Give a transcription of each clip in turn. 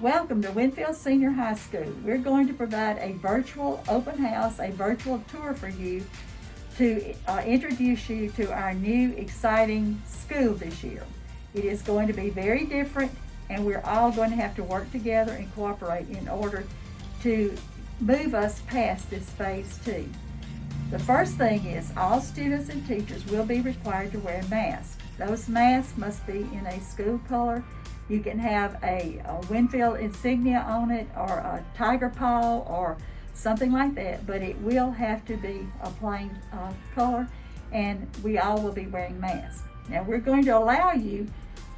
Welcome to Winnfield Senior High School. We're going to provide a virtual open house, a virtual tour for you to introduce you to our new exciting school this year. It is going to be very different, and we're all going to have to work together and cooperate in order to move us past this phase 2. The first thing is all students and teachers will be required to wear masks. Those masks must be in a school color. You can have a Winnfield insignia on it, or a tiger paw, or something like that, but it will have to be a plain color, and we all will be wearing masks. Now, we're going to allow you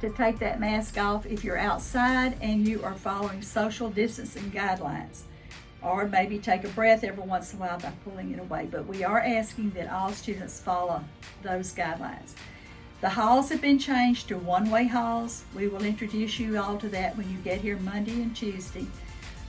to take that mask off if you're outside and you are following social distancing guidelines, or maybe take a breath every once in a while by pulling it away, but we are asking that all students follow those guidelines. The halls have been changed to one-way halls. We will introduce you all to that when you get here Monday and Tuesday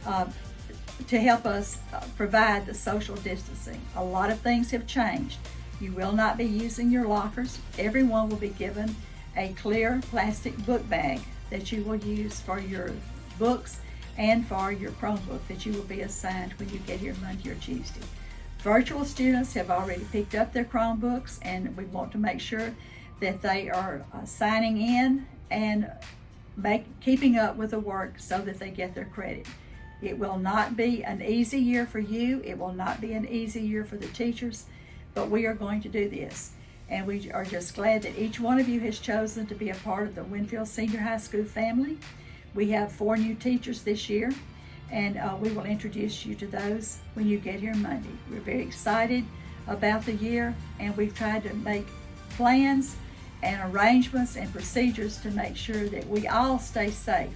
to help us provide the social distancing. A lot of things have changed. You will not be using your lockers. Everyone will be given a clear plastic book bag that you will use for your books and for your Chromebook that you will be assigned when you get here Monday or Tuesday. Virtual students have already picked up their Chromebooks, and we want to make sure that they are signing in and keeping up with the work so that they get their credit. It will not be an easy year for you. It will not be an easy year for the teachers, but we are going to do this. And we are just glad that each one of you has chosen to be a part of the Winnfield Senior High School family. We have 4 new teachers this year, and we will introduce you to those when you get here Monday. We're very excited about the year, and we've tried to make plans and arrangements and procedures to make sure that we all stay safe.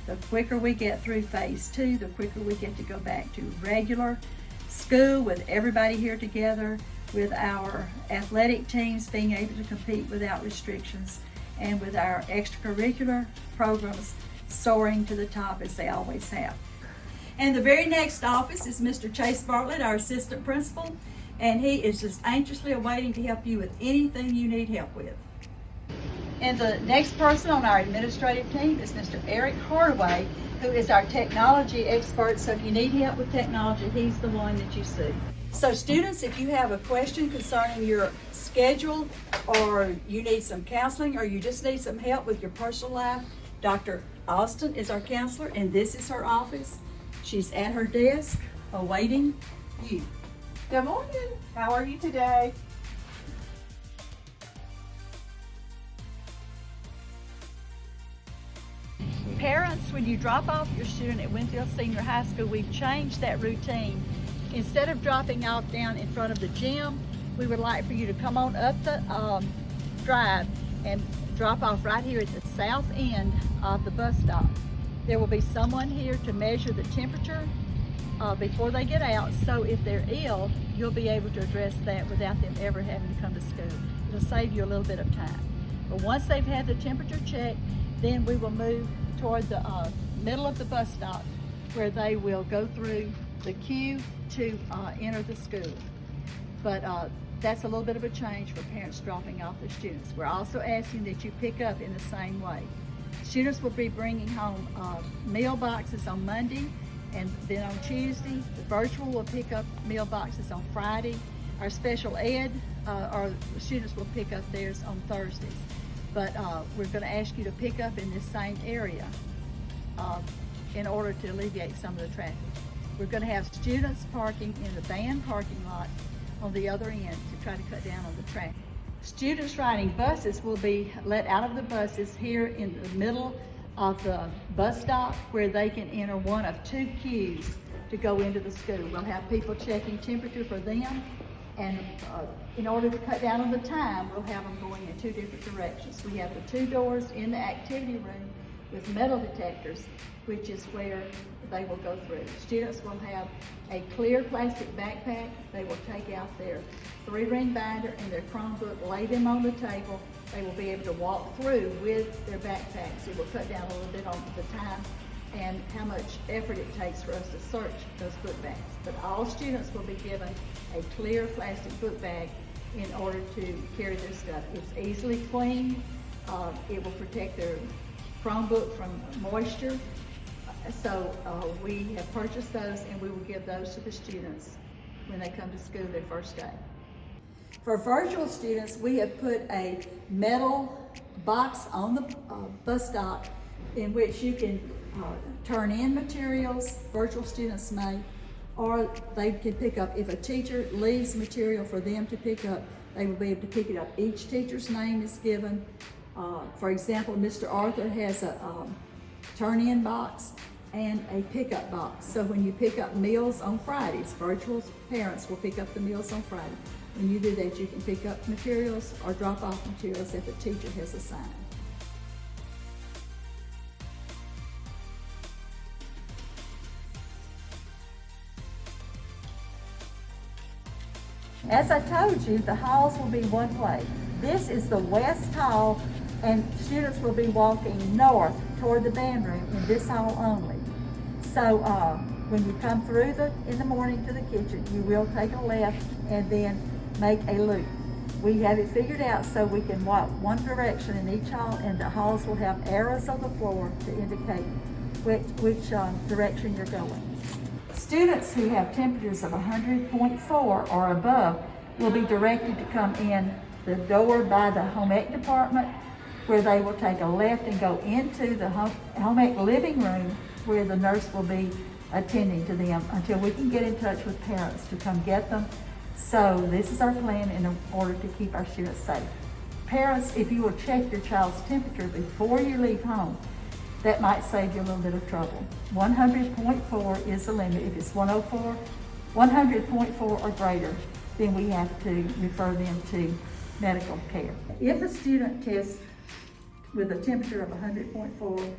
The quicker we get through phase 2, the quicker we get to go back to regular school with everybody here together, with our athletic teams being able to compete without restrictions, and with our extracurricular programs soaring to the top as they always have. And the very next office is Mr. Chase Bartlett, our assistant principal, and he is just anxiously awaiting to help you with anything you need help with. And the next person on our administrative team is Mr. Eric Hardaway, who is our technology expert. So if you need help with technology, he's the one that you see. So students, if you have a question concerning your schedule, or you need some counseling, or you just need some help with your personal life, Dr. Austin is our counselor, and this is her office. She's at her desk awaiting you. Good morning. How are you today? Parents, when you drop off your student at Winnfield Senior High School, we've changed that routine. Instead of dropping off down in front of the gym, we would like for you to come on up the drive and drop off right here at the south end of the bus stop. There will be someone here to measure the temperature before they get out, so if they're ill, you'll be able to address that without them ever having to come to school. It'll save you a little bit of time. But once they've had the temperature checked, then we will move toward the middle of the bus stop, where they will go through the queue to enter the school. But that's a little bit of a change for parents dropping off their students. We're also asking that you pick up in the same way. Students will be bringing home meal boxes on Monday, and then on Tuesday. The virtual will pick up meal boxes on Friday. Our special ed, our students will pick up theirs on Thursdays. But we're going to ask you to pick up in this same area in order to alleviate some of the traffic. We're going to have students parking in the band parking lot on the other end to try to cut down on the traffic. Students riding buses will be let out of the buses here in the middle of the bus stop, where they can enter one of 2 queues to go into the school. We'll have people checking temperature for them, and in order to cut down on the time, we'll have them going in 2 different directions. We have the 2 doors in the activity room with metal detectors, which is where they will go through. Students will have a clear plastic backpack. They will take out their 3-ring binder and their Chromebook, lay them on the table. They will be able to walk through with their backpacks. It will cut down a little bit on the time and how much effort it takes for us to search those book bags. But all students will be given a clear plastic book bag in order to carry their stuff. It's easily cleaned. It will protect their Chromebook from moisture. So we have purchased those, and we will give those to the students when they come to school their first day. For virtual students, we have put a metal box on the bus stop in which you can turn in materials, virtual students may, or they can pick up, if a teacher leaves material for them to pick up, they will be able to pick it up. Each teacher's name is given. For example, Mr. Arthur has a turn-in box and a pickup box. So when you pick up meals on Fridays, virtual parents will pick up the meals on Friday. When you do that, you can pick up materials or drop off materials that the teacher has assigned. As I told you, the halls will be one way. This is the west hall, and students will be walking north toward the band room in this hall only. So when you come through in the morning to the kitchen, you will take a left and then make a loop. We have it figured out so we can walk one direction in each hall, and the halls will have arrows on the floor to indicate which direction you're going. Students who have temperatures of 100.4 or above will be directed to come in the door by the home ec department, where they will take a left and go into the home ec living room, where the nurse will be attending to them until we can get in touch with parents to come get them. So this is our plan in order to keep our students safe. Parents, if you will check your child's temperature before you leave home, that might save you a little bit of trouble. 100.4 is the limit. If it's 100.4 or greater, then we have to refer them to medical care. If a student tests with a temperature of 100.4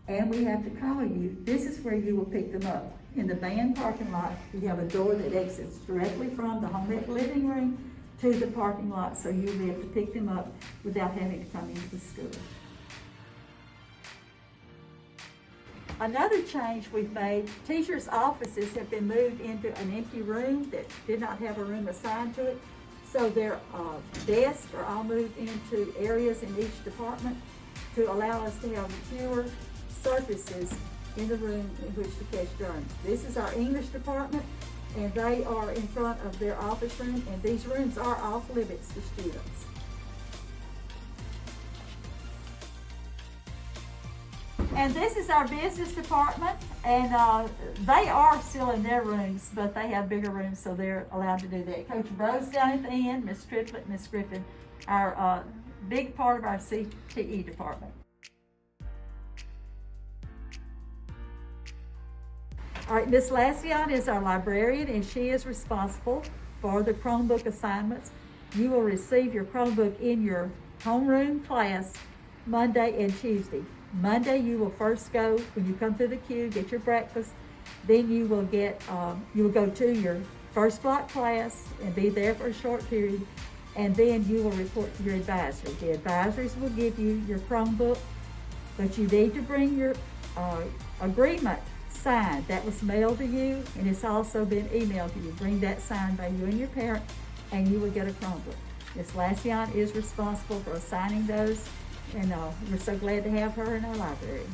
and we have to call you, this is where you will pick them up. In the band parking lot, you have a door that exits directly from the home ec living room to the parking lot, so you'll be able to pick them up without having to come into the school. Another change we've made, teachers' offices have been moved into an empty room that did not have a room assigned to it. So their desks are all moved into areas in each department to allow us to have fewer surfaces in the room in which to catch germs. This is our English department, and they are in front of their office room, and these rooms are off limits to students. And this is our business department, and they are still in their rooms, but they have bigger rooms, so they're allowed to do that. Coach Rose down at the end, Miss Triplett, Miss Griffin, our big part of our CTE department. All right, Miss Lassion is our librarian, and she is responsible for the Chromebook assignments. You will receive your Chromebook in your homeroom class Monday and Tuesday. Monday, you will first go, when you come through the queue, get your breakfast. Then you will you will go to your first block class and be there for a short period. And then you will report to your advisor. The advisors will give you your Chromebook, but you need to bring your agreement signed. That was mailed to you, and it's also been emailed to you. Bring that signed by you and your parent, and you will get a Chromebook. Ms. Lassion is responsible for assigning those, and we're so glad to have her in our library.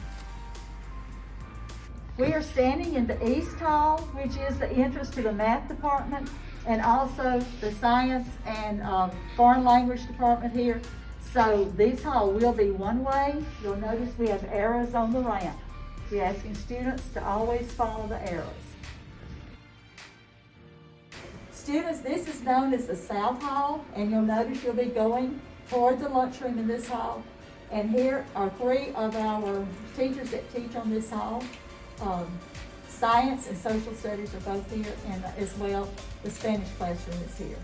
We are standing in the East Hall, which is the entrance to the math department, and also the science and foreign language department here. So this hall will be one way. You'll notice we have arrows on the ramp. We're asking students to always follow the arrows. Students, this is known as the South Hall, and you'll notice you'll be going toward the lunchroom in this hall. And here are three of our teachers that teach on this hall. Science and social studies are both here, and as well, the Spanish classroom is here.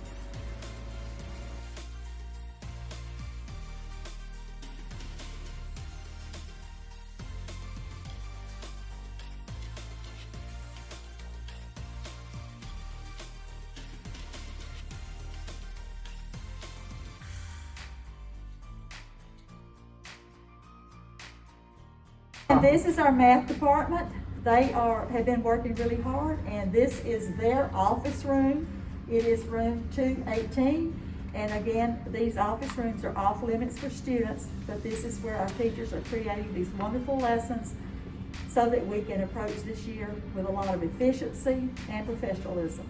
And this is our math department. They have been working really hard, and this is their office room. It is room 218. And again, these office rooms are off limits for students, but this is where our teachers are creating these wonderful lessons so that we can approach this year with a lot of efficiency and professionalism.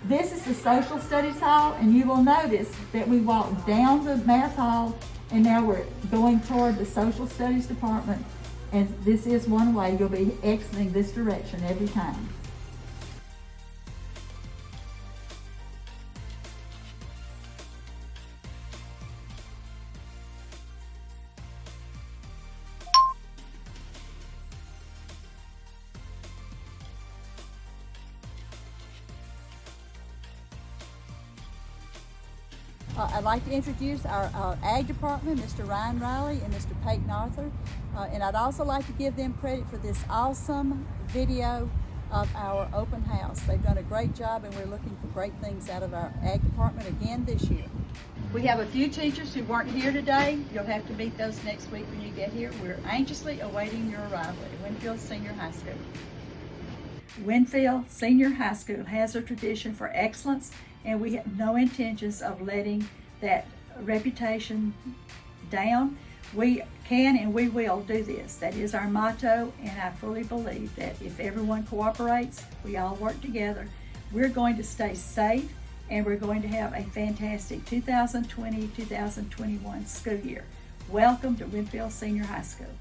This is the Social Studies Hall, and you will notice that we walked down the Math Hall and now we're going toward the Social Studies Department, and this is one way you'll be exiting this direction every time. I'd like to introduce our Ag Department, Mr. Ryan Riley and Mr. Peyton Arthur. And I'd also like to give them credit for this awesome video of our open house. They've done a great job, and we're looking for great things out of our Ag Department again this year. We have a few teachers who weren't here today. You'll have to meet those next week when you get here. We're anxiously awaiting your arrival at Winnfield Senior High School. Winnfield Senior High School has a tradition for excellence, and we have no intentions of letting that reputation down. We can and we will do this. That is our motto, and I fully believe that if everyone cooperates, we all work together, we're going to stay safe, and we're going to have a fantastic 2020-2021 school year. Welcome to Winnfield Senior High School.